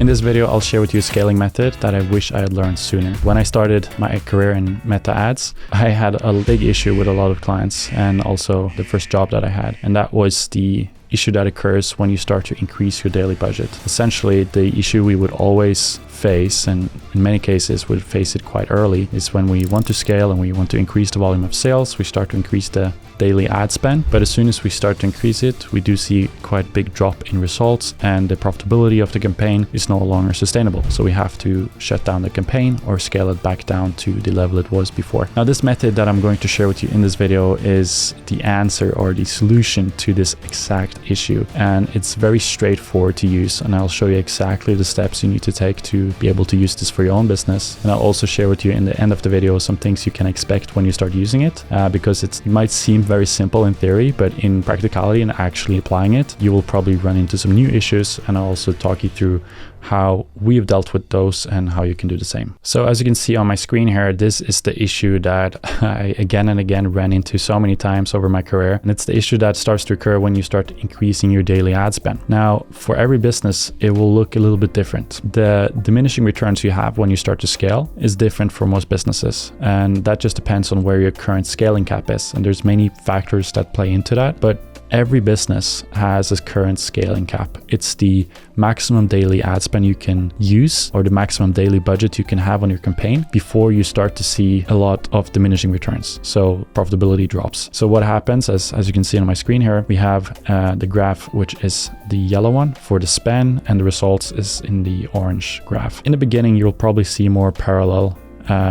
In this video, I'll share with you a scaling method that I wish I had learned sooner. When I started my career in Meta ads, I had a big issue with a lot of clients and also the first job that I had. And that was the issue that occurs when you start to increase your daily budget. Essentially, the issue we would always face, and in many cases would face it quite early, is when we want to scale and we want to increase the volume of sales, we start to increase the daily ad spend. But as soon as we start to increase it, we do see quite a big drop in results and the profitability of the campaign is no longer sustainable. So we have to shut down the campaign or scale it back down to the level it was before. Now, this method that I'm going to share with you in this video is the answer or the solution to this exact issue. And it's very straightforward to use. And I'll show you exactly the steps you need to take to be able to use this for your own business. And I'll also share with you in the end of the video some things you can expect when you start using it, because it might seem very simple in theory, but in practicality and actually applying it, you will probably run into some new issues. And I'll also talk you through how we've dealt with those and how you can do the same. So as you can see on my screen here, this is the issue that I again and again ran into so many times over my career. And it's the issue that starts to occur when you start increasing your daily ad spend. Now, for every business, it will look a little bit different. The diminishing returns you have when you start to scale is different for most businesses. And that just depends on where your current scaling cap is. And there's many factors that play into that, but every business has a current scaling cap. It's the maximum daily ad spend you can use or the maximum daily budget you can have on your campaign before you start to see a lot of diminishing returns. So profitability drops. So what happens, as you can see on my screen here, we have the graph, which is the yellow one for the spend, and the results is in the orange graph. In the beginning, you'll probably see more parallel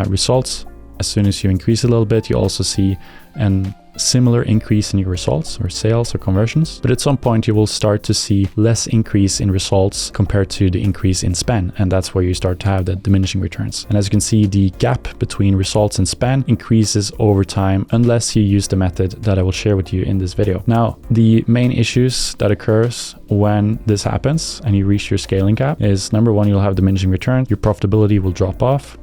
results. As soon as you increase a little bit, you also see an similar increase in your results or sales or conversions. But at some point you will start to see less increase in results compared to the increase in spend. And that's where you start to have the diminishing returns. And as you can see, the gap between results and spend increases over time unless you use the method that I will share with you in this video. Now, the main issues that occurs when this happens and you reach your scaling cap is, number one, you'll have diminishing return. Your profitability will drop off.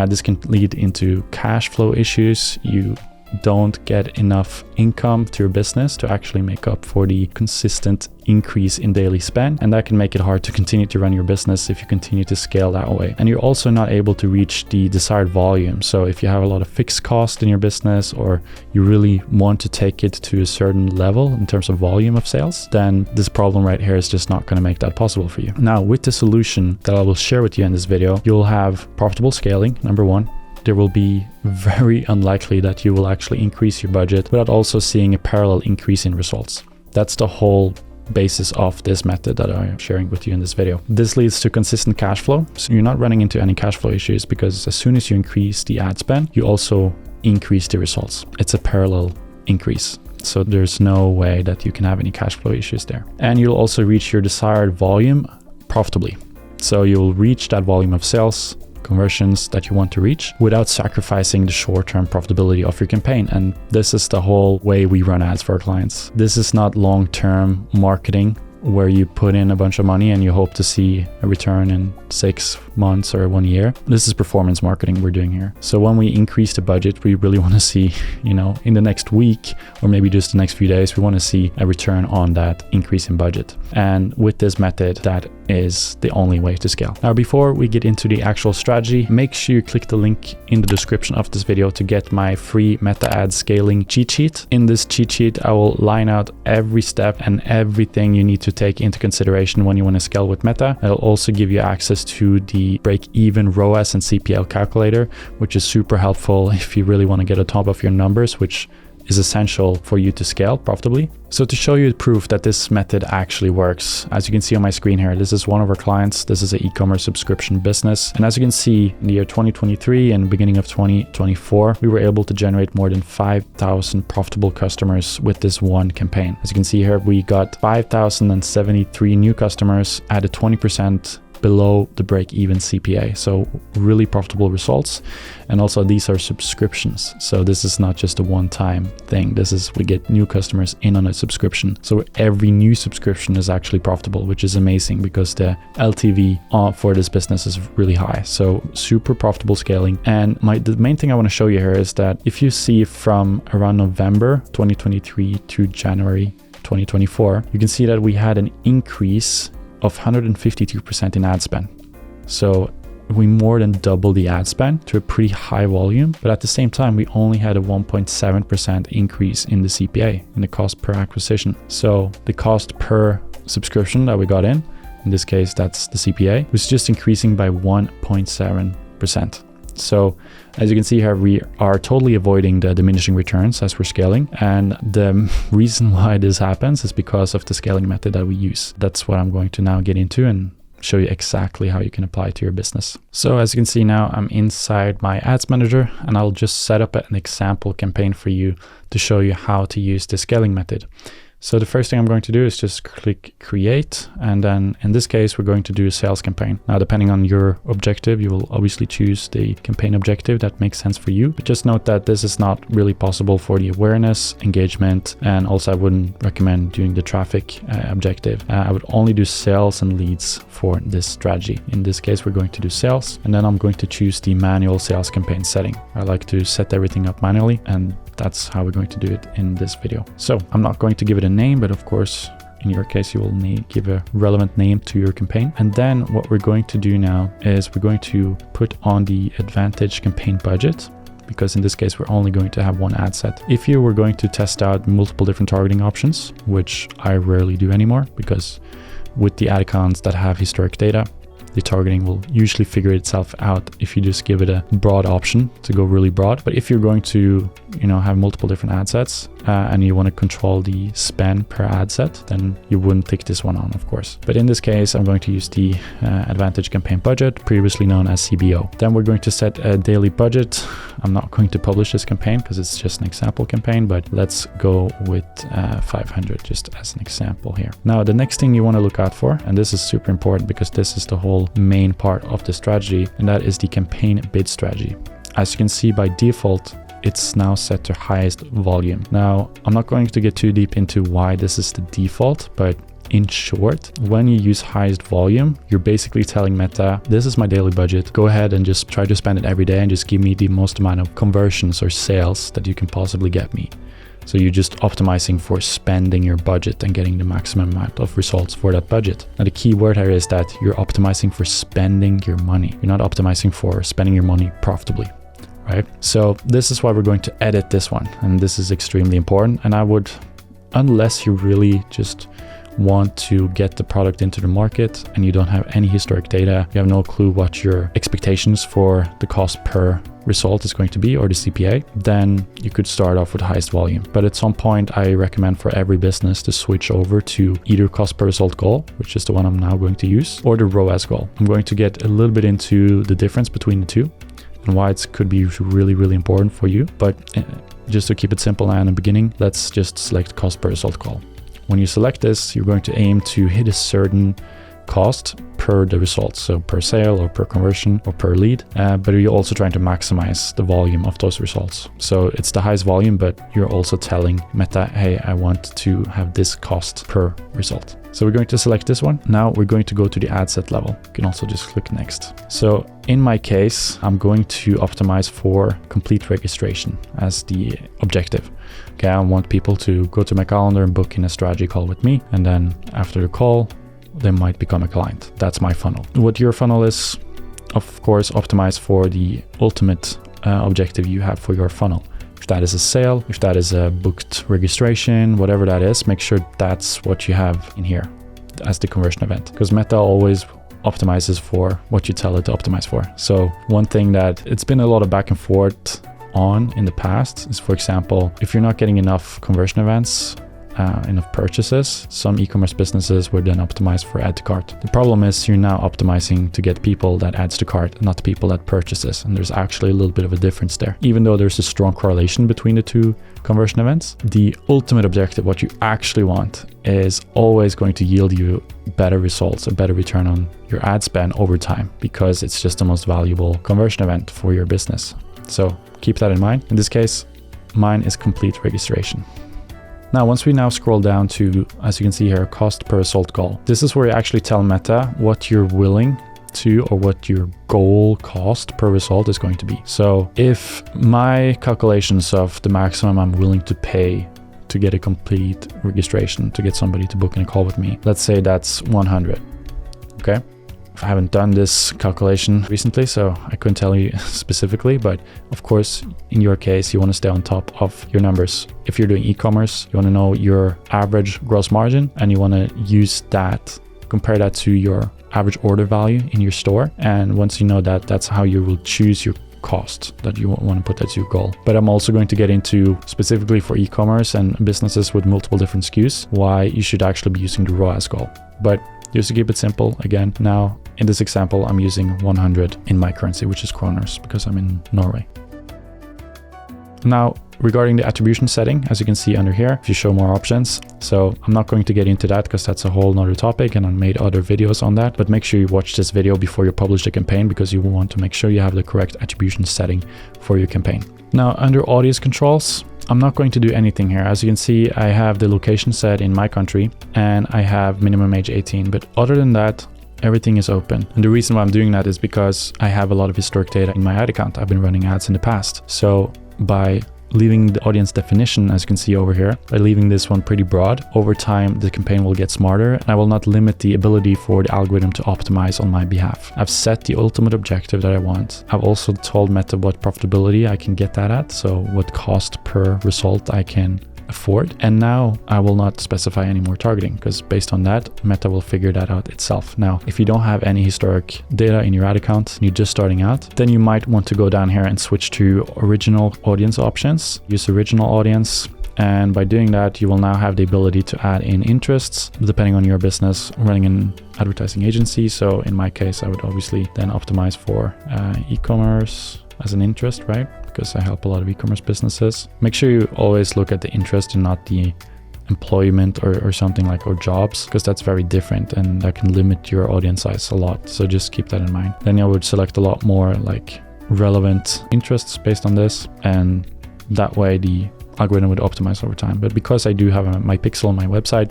This can lead into cash flow issues. You don't get enough income to your business to actually make up for the consistent increase in daily spend, and that can make it hard to continue to run your business if you continue to scale that way. And you're also not able to reach the desired volume. So if you have a lot of fixed cost in your business, or you really want to take it to a certain level in terms of volume of sales, then this problem right here is just not going to make that possible for you. Now, with the solution that I will share with you in this video, you'll have profitable scaling, number one. There will be very unlikely that you will actually increase your budget without also seeing a parallel increase in results. That's the whole basis of this method that I'm sharing with you in this video. This leads to consistent cash flow. So you're not running into any cash flow issues because as soon as you increase the ad spend, you also increase the results. It's a parallel increase. So there's no way that you can have any cash flow issues there. And you'll also reach your desired volume profitably. So you'll reach that volume of sales, conversions that you want to reach without sacrificing the short-term profitability of your campaign. And this is the whole way we run ads for our clients. This is not long-term marketing where you put in a bunch of money and you hope to see a return in 6 months or 1 year. This is performance marketing we're doing here. So when we increase the budget, we really want to see, in the next week or maybe just the next few days, we want to see a return on that increase in budget. And with this method, that is the only way to scale. Now, before we get into the actual strategy, make sure you click the link in the description of this video to get my free Meta ad scaling cheat sheet. In this cheat sheet, I will line out every step and everything you need to take into consideration when you want to scale with Meta. I'll also give you access to the break-even ROAS and CPL calculator, which is super helpful if you really want to get on top of your numbers, which is essential for you to scale profitably. So to show you the proof that this method actually works, as you can see on my screen here, this is one of our clients. This is an e-commerce subscription business. And as you can see, in the year 2023 and beginning of 2024, we were able to generate more than 5,000 profitable customers with this one campaign. As you can see here, we got 5,073 new customers at a 20% below the break-even CPA. So really profitable results. And also these are subscriptions. So this is not just a one-time thing. This is, we get new customers in on a subscription. So every new subscription is actually profitable, which is amazing because the LTV for this business is really high. So super profitable scaling. And the main thing I want to show you here is that if you see from around November 2023 to January 2024, you can see that we had an increase of 152% in ad spend. So we more than doubled the ad spend to a pretty high volume, but at the same time, we only had a 1.7% increase in the CPA, in the cost per acquisition. So the cost per subscription that we got in this case, that's the CPA, was just increasing by 1.7%. So as you can see here, we are totally avoiding the diminishing returns as we're scaling. And the reason why this happens is because of the scaling method that we use. That's what I'm going to now get into and show you exactly how you can apply it to your business. So as you can see now, I'm inside my ads manager, and I'll just set up an example campaign for you to show you how to use the scaling method. So the first thing I'm going to do is just click create, and then in this case we're going to do a sales campaign. Now depending on your objective, you will obviously choose the campaign objective that makes sense for you, but just note that this is not really possible for the awareness, engagement, and also I wouldn't recommend doing the traffic objective. I would only do sales and leads for this strategy. In this case we're going to do sales, and then I'm going to choose the manual sales campaign setting. I like to set everything up manually, and that's how we're going to do it in this video. So I'm not going to give it a name, but of course, in your case, you will give a relevant name to your campaign. And then what we're going to do now is we're going to put on the advantage campaign budget, because in this case, we're only going to have one ad set. If you were going to test out multiple different targeting options, which I rarely do anymore, because with the ad accounts that have historic data, the targeting will usually figure itself out if you just give it a broad option to go really broad. But if you're going to, have multiple different ad sets and you want to control the spend per ad set, then you wouldn't take this one on, of course. But in this case, I'm going to use the advantage campaign budget, previously known as CBO. Then we're going to set a daily budget. I'm not going to publish this campaign because it's just an example campaign, but let's go with 500 just as an example here. Now, the next thing you want to look out for, and this is super important because this is the whole main part of the strategy, and that is the campaign bid strategy. As you can see, by default, it's now set to highest volume. Now, I'm not going to get too deep into why this is the default, but in short, when you use highest volume, you're basically telling Meta, this is my daily budget. Go ahead and just try to spend it every day and just give me the most amount of conversions or sales that you can possibly get me. So you're just optimizing for spending your budget and getting the maximum amount of results for that budget. Now the key word here is that you're optimizing for spending your money. You're not optimizing for spending your money profitably, right? So this is why we're going to edit this one. And this is extremely important. And I would, unless you really just want to get the product into the market and you don't have any historic data, you have no clue what your expectations for the cost per result is going to be, or the CPA, then you could start off with highest volume. But at some point, I recommend for every business to switch over to either cost per result goal, which is the one I'm now going to use, or the ROAS goal. I'm going to get a little bit into the difference between the two and why it could be really, really important for you. But just to keep it simple now in the beginning, let's just select cost per result goal. When you select this, you're going to aim to hit a certain cost per the results, so per sale or per conversion or per lead, but you're also trying to maximize the volume of those results. So it's the highest volume, but you're also telling Meta, hey, I want to have this cost per result. So we're going to select this one. Now we're going to go to the ad set level. You can also just click next. So in my case, I'm going to optimize for complete registration as the objective. Okay, I want people to go to my calendar and book in a strategy call with me. And then after the call, they might become a client. That's my funnel. What your funnel is, of course, optimize for the ultimate objective you have for your funnel. If that is a sale, if that is a booked registration, whatever that is, make sure that's what you have in here as the conversion event, because Meta always optimizes for what you tell it to optimize for. So one thing that it's been a lot of back and forth on in the past is, for example, if you're not getting enough conversion events, enough purchases, some e-commerce businesses would then optimize for add to cart. The problem is you're now optimizing to get people that adds to cart, not people that purchases. And there's actually a little bit of a difference there. Even though there's a strong correlation between the two conversion events, the ultimate objective, what you actually want, is always going to yield you better results, a better return on your ad spend over time, because it's just the most valuable conversion event for your business. So keep that in mind. In this case, mine is complete registration. Now, once we now scroll down to, as you can see here, cost per result goal. This is where you actually tell Meta what you're willing to, or what your goal cost per result is going to be. So if my calculations of the maximum I'm willing to pay to get a complete registration, to get somebody to book in a call with me, let's say that's 100, okay? I haven't done this calculation recently, so I couldn't tell you specifically, but of course, in your case, you want to stay on top of your numbers. If you're doing e-commerce, you want to know your average gross margin, and you want to use that, compare that to your average order value in your store. And once you know that, that's how you will choose your cost that you want to put as your goal. But I'm also going to get into, specifically for e-commerce and businesses with multiple different SKUs, why you should actually be using the ROAS goal. But just to keep it simple, again, now in this example, I'm using 100 in my currency, which is kroners, because I'm in Norway. Now, regarding the attribution setting, as you can see under here, if you show more options. So I'm not going to get into that because that's a whole nother topic, and I made other videos on that, but make sure you watch this video before you publish the campaign, because you will want to make sure you have the correct attribution setting for your campaign. Now, under audience controls, I'm not going to do anything here. As you can see, I have the location set in my country and I have minimum age 18, but other than that, everything is open. And the reason why I'm doing that is because I have a lot of historic data in my ad account. I've been running ads in the past. So by leaving the audience definition, as you can see over here, by leaving this one pretty broad, over time the campaign will get smarter, and I will not limit the ability for the algorithm to optimize on my behalf. I've set the ultimate objective that I want. I've also told Meta what profitability I can get that at, so what cost per result I can afford. And now I will not specify any more targeting, because based on that, Meta will figure that out itself. Now, if you don't have any historic data in your ad account and you're just starting out, then you might want to go down here and switch to original audience options. Use original audience. And by doing that, you will now have the ability to add in interests, depending on your business, running an advertising agency. So in my case, I would obviously then optimize for e-commerce as an interest, right? Because I help a lot of e-commerce businesses. Make sure you always look at the interest and not the employment or something like, or jobs, because that's very different and that can limit your audience size a lot. So just keep that in mind. Then I would select a lot more like relevant interests based on this, and that way the algorithm would optimize over time. But because I do have my pixel on my website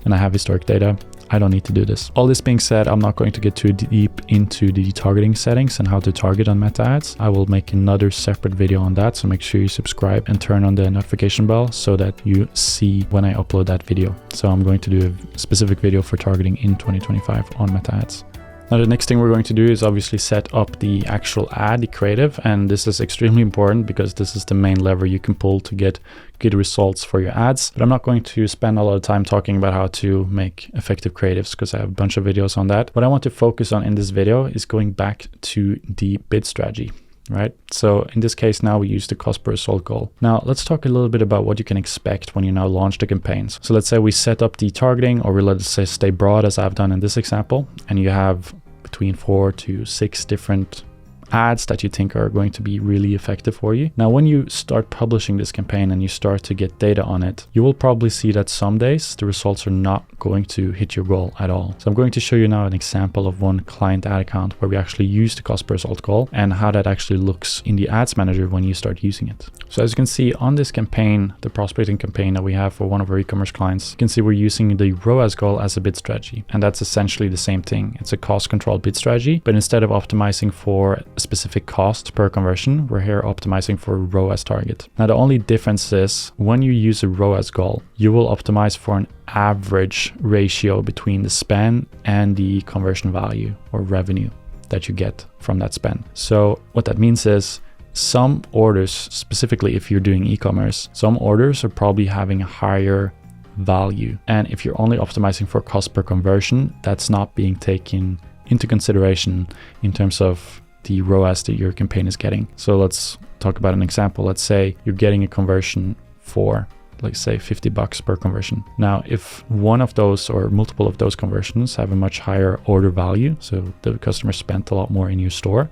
and I have historic data, I don't need to do this. All this being said, I'm not going to get too deep into the targeting settings and how to target on Meta ads. I will make another separate video on that, so make sure you subscribe and turn on the notification bell so that you see when I upload that video. So I'm going to do a specific video for targeting in 2025 on Meta ads. Now, the next thing we're going to do is obviously set up the actual ad, the creative, and this is extremely important because this is the main lever you can pull to get good results for your ads. But I'm not going to spend a lot of time talking about how to make effective creatives because I have a bunch of videos on that. What I want to focus on in this video is going back to the bid strategy. Right? So in this case, now we use the cost per result goal. Now let's talk a little bit about what you can expect when you now launch the campaigns. So let's say we set up the targeting, or we let it say stay broad as I've done in this example, and you have between 4 to 6 different ads that you think are going to be really effective for you. Now, when you start publishing this campaign and you start to get data on it, you will probably see that some days the results are not going to hit your goal at all. So I'm going to show you now an example of one client ad account where we actually use the cost per result goal and how that actually looks in the ads manager when you start using it. So as you can see on this campaign, the prospecting campaign that we have for one of our e-commerce clients, you can see we're using the ROAS goal as a bid strategy. And that's essentially the same thing. It's a cost controlled bid strategy, but instead of optimizing for specific cost per conversion, we're here optimizing for ROAS target. Now, the only difference is when you use a ROAS goal, you will optimize for an average ratio between the spend and the conversion value or revenue that you get from that spend. So what that means is some orders, specifically if you're doing e-commerce, some orders are probably having a higher value. And if you're only optimizing for cost per conversion, that's not being taken into consideration in terms of the ROAS that your campaign is getting. So let's talk about an example. Let's say you're getting a conversion for, let's say, $50 per conversion. Now, if one of those or multiple of those conversions have a much higher order value, so the customer spent a lot more in your store,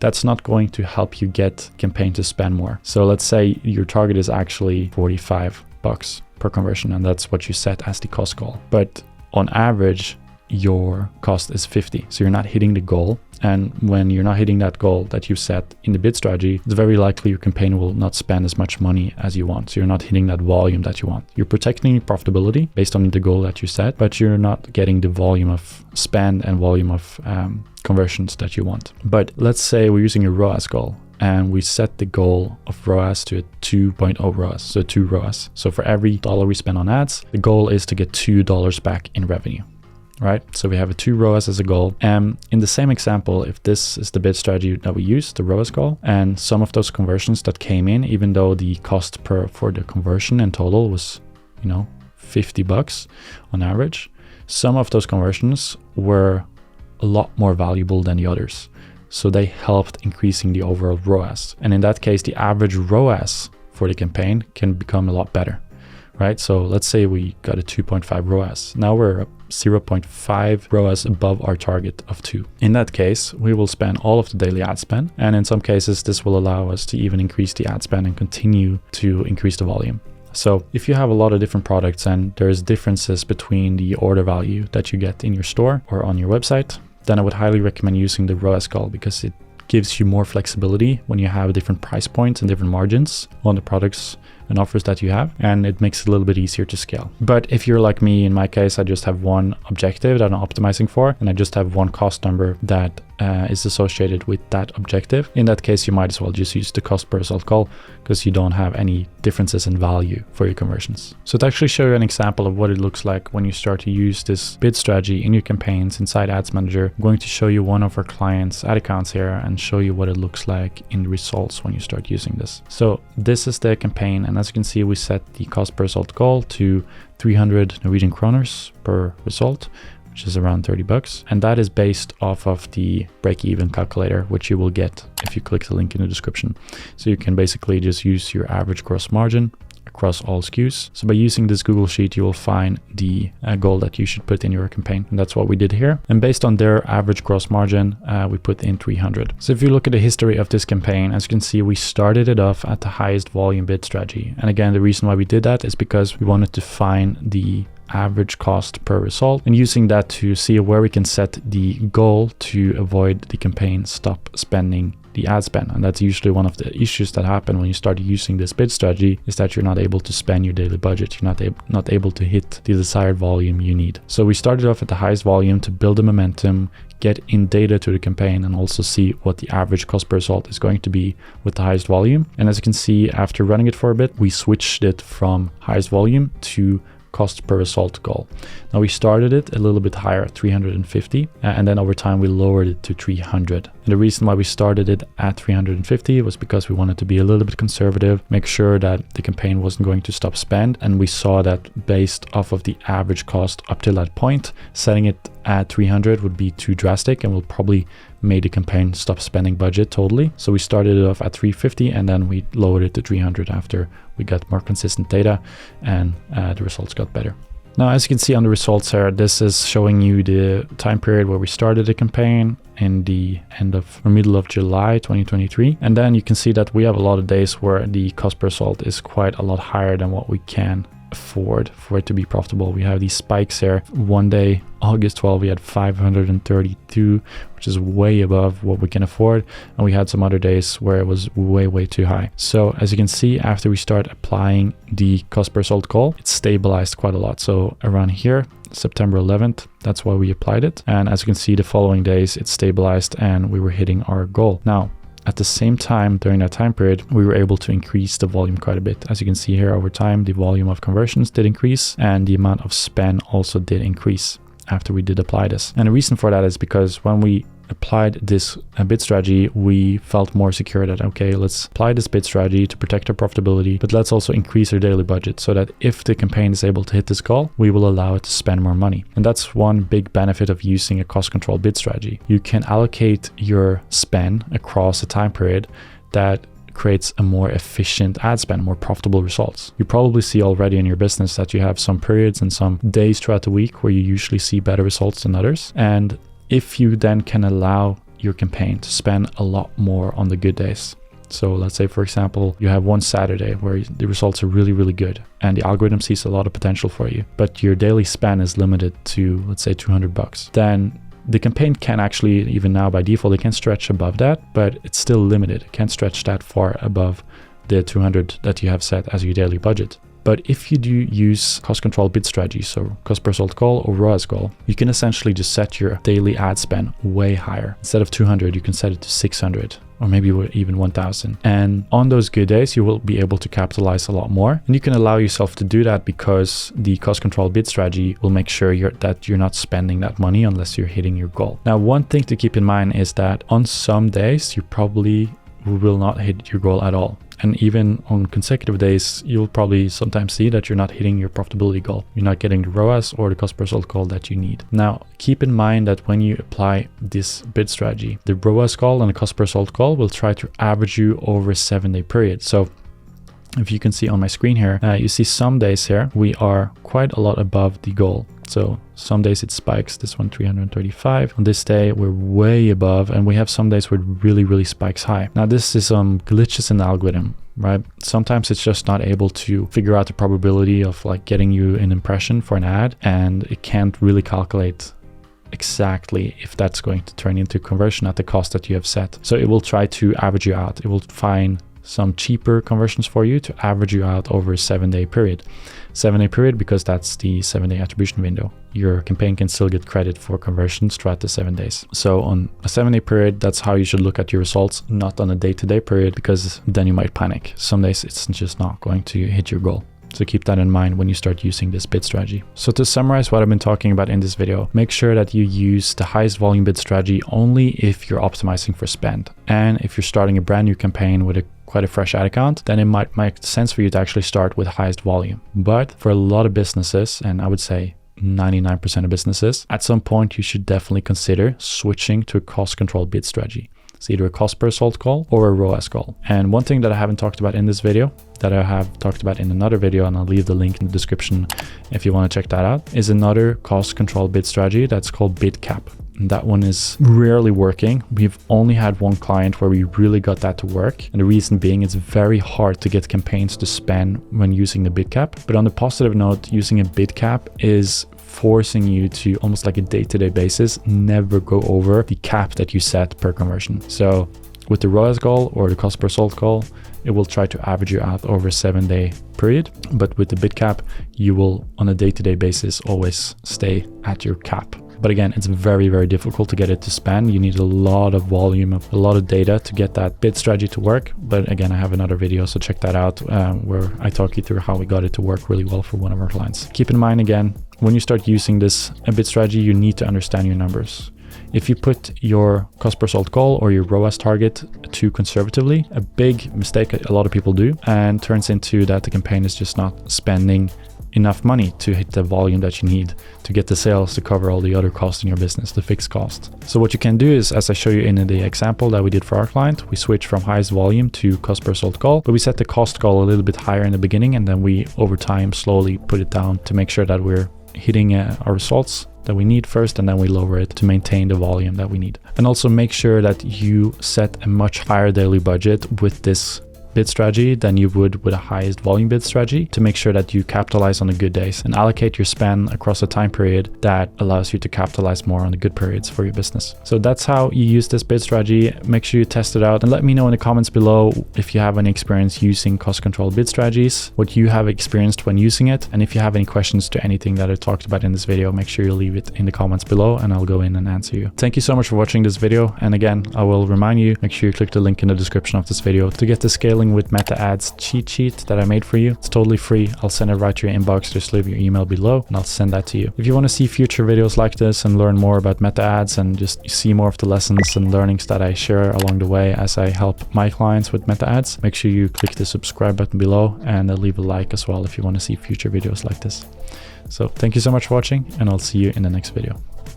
that's not going to help you get campaign to spend more. So let's say your target is actually $45 per conversion, and that's what you set as the cost goal. But on average, your cost is 50. So you're not hitting the goal. And when you're not hitting that goal that you set in the bid strategy, it's very likely your campaign will not spend as much money as you want. So you're not hitting that volume that you want. You're protecting your profitability based on the goal that you set, but you're not getting the volume of spend and volume of conversions that you want. But let's say we're using a ROAS goal, and we set the goal of ROAS to a 2.0 ROAS, so 2 ROAS. So for every dollar we spend on ads, the goal is to get $2 back in revenue. right? So we have a 2 ROAS as a goal. And in the same example, if this is the bid strategy that we use, the ROAS goal, and some of those conversions that came in, even though the cost for the conversion in total was, $50 on average, some of those conversions were a lot more valuable than the others. So they helped increasing the overall ROAS. And in that case, the average ROAS for the campaign can become a lot better, right? So let's say we got a 2.5 ROAS. Now we're 0.5 ROAS above our target of 2. In that case, we will spend all of the daily ad spend. And in some cases, this will allow us to even increase the ad spend and continue to increase the volume. So if you have a lot of different products and there's differences between the order value that you get in your store or on your website, then I would highly recommend using the ROAS goal, because it gives you more flexibility when you have different price points and different margins on the products and offers that you have, and it makes it a little bit easier to scale. But if you're like me, in my case, I just have one objective that I'm optimizing for, and I just have one cost number that is associated with that objective. In that case, you might as well just use the cost per result goal, because you don't have any differences in value for your conversions. So to actually show you an example of what it looks like when you start to use this bid strategy in your campaigns inside Ads Manager, I'm going to show you one of our clients' ad accounts here and show you what it looks like in the results when you start using this. So this is the campaign, and as you can see, we set the cost per result goal to 300 Norwegian kroners per result, which is around $30. And that is based off of the break-even calculator, which you will get if you click the link in the description. So you can basically just use your average gross margin across all SKUs. So by using this Google Sheet, you will find the goal that you should put in your campaign. And that's what we did here. And based on their average gross margin, we put in 300. So if you look at the history of this campaign, as you can see, we started it off at the highest volume bid strategy. And again, the reason why we did that is because we wanted to find the average cost per result, and using that to see where we can set the goal to avoid the campaign stop spending the ad spend. And that's usually one of the issues that happen when you start using this bid strategy, is that you're not able to spend your daily budget. You're not able to hit the desired volume you need. So we started off at the highest volume to build the momentum, get in data to the campaign, and also see what the average cost per result is going to be with the highest volume. And as you can see, after running it for a bit, we switched it from highest volume to cost per result goal. Now we started it a little bit higher at 350, and then over time we lowered it to 300. And the reason why we started it at 350 was because we wanted to be a little bit conservative, make sure that the campaign wasn't going to stop spend. And we saw that based off of the average cost up till that point, setting it at 300 would be too drastic and will probably make the campaign stop spending budget totally. So we started it off at 350 and then we lowered it to 300 after we got more consistent data and the results got better. Now, as you can see on the results here, this is showing you the time period where we started the campaign in the middle of July 2023. And then you can see that we have a lot of days where the cost per result is quite a lot higher than what we can afford for it to be profitable. We have these spikes here. One day, August 12, we had 532, which is way above what we can afford. And we had some other days where it was way too high. So as you can see, after we start applying the cost per result goal, it stabilized quite a lot. So around here, September 11th, that's why we applied it. And as you can see, the following days, it stabilized and we were hitting our goal. Now, at the same time, during that time period, we were able to increase the volume quite a bit. As you can see here, over time, the volume of conversions did increase and the amount of spend also did increase after we did apply this. And the reason for that is because when we applied this bid strategy, we felt more secure that, okay, let's apply this bid strategy to protect our profitability, but let's also increase our daily budget so that if the campaign is able to hit this goal, we will allow it to spend more money. And that's one big benefit of using a cost control bid strategy. You can allocate your spend across a time period that creates a more efficient ad spend, more profitable results. You probably see already in your business that you have some periods and some days throughout the week where you usually see better results than others. And if you then can allow your campaign to spend a lot more on the good days. So let's say, for example, you have one Saturday where the results are really good and the algorithm sees a lot of potential for you, but your daily spend is limited to, let's say, $200. Then the campaign can actually, even now by default, it can stretch above that, but it's still limited. It can't stretch that far above the 200 that you have set as your daily budget. But if you do use cost control bid strategy, so cost per result goal or ROAS goal, you can essentially just set your daily ad spend way higher. Instead of 200, you can set it to 600 or maybe even 1,000. And on those good days, you will be able to capitalize a lot more. And you can allow yourself to do that because the cost control bid strategy will make sure that you're not spending that money unless you're hitting your goal. Now, one thing to keep in mind is that on some days, you probably will not hit your goal at all. And even on consecutive days, you'll probably sometimes see that you're not hitting your profitability goal. You're not getting the ROAS or the cost per result goal that you need. Now, keep in mind that when you apply this bid strategy, the ROAS goal and the cost per result goal will try to average you over a 7-day period. So if you can see on my screen here, you see some days here, we are quite a lot above the goal. So some days it spikes, this one 335. On this day, we're way above, and we have some days where it really spikes high. Now, this is glitches in the algorithm, right? Sometimes it's just not able to figure out the probability of like getting you an impression for an ad, and it can't really calculate exactly if that's going to turn into conversion at the cost that you have set. So it will try to average you out. It will find some cheaper conversions for you to average you out over a 7-day period. 7-day period because that's the 7-day attribution window. Your campaign can still get credit for conversions throughout the 7 days. So on a 7-day period, that's how you should look at your results, not on a day-to-day period, because then you might panic. Some days it's just not going to hit your goal. So keep that in mind when you start using this bid strategy. So to summarize what I've been talking about in this video, make sure that you use the highest volume bid strategy only if you're optimizing for spend. And if you're starting a brand new campaign with quite a fresh ad account, then it might make sense for you to actually start with highest volume. But for a lot of businesses, and I would say 99% of businesses, at some point you should definitely consider switching to a cost control bid strategy. It's either a cost per result goal or a ROAS goal. And one thing that I haven't talked about in this video, that I have talked about in another video, and I'll leave the link in the description if you want to check that out, is another cost control bid strategy that's called bid cap. And that one is rarely working. We've only had one client where we really got that to work. And the reason being, it's very hard to get campaigns to spend when using the bid cap. But on the positive note, using a bid cap is forcing you to, almost like a day-to-day basis, never go over the cap that you set per conversion. So with the ROAS goal or the cost per result goal, it will try to average you out over a 7-day period. But with the bid cap, you will on a day-to-day basis always stay at your cap. But again, it's very difficult to get it to spend. You need a lot of volume, a lot of data to get that bid strategy to work. But again, I have another video, so check that out where I talk you through how we got it to work really well for one of our clients. Keep in mind, again, when you start using this bid strategy, you need to understand your numbers. If you put your cost per result goal or your ROAS target too conservatively, a big mistake a lot of people do, and turns into that the campaign is just not spending enough money to hit the volume that you need to get the sales to cover all the other costs in your business, the fixed cost. So what you can do is, as I show you in the example that we did for our client, we switch from highest volume to cost per result goal, but we set the cost goal a little bit higher in the beginning, and then we over time slowly put it down to make sure that we're hitting our results that we need first, and then we lower it to maintain the volume that we need. And also make sure that you set a much higher daily budget with this bid strategy than you would with a highest volume bid strategy, to make sure that you capitalize on the good days and allocate your spend across a time period that allows you to capitalize more on the good periods for your business. So that's how you use this bid strategy. Make sure you test it out and let me know in the comments below if you have any experience using cost control bid strategies, what you have experienced when using it, and if you have any questions to anything that I talked about in this video, make sure you leave it in the comments below and I'll go in and answer you. Thank you so much for watching this video, and again, I will remind you, make sure you click the link in the description of this video to get the scaling with Meta Ads cheat sheet that I made for you. It's totally free. I'll send it right to your inbox. Just leave your email below and I'll send that to you. If you want to see future videos like this and learn more about Meta Ads and just see more of the lessons and learnings that I share along the way as I help my clients with Meta Ads, make sure you click the subscribe button below and leave a like as well if you want to see future videos like this. So thank you so much for watching, and I'll see you in the next video.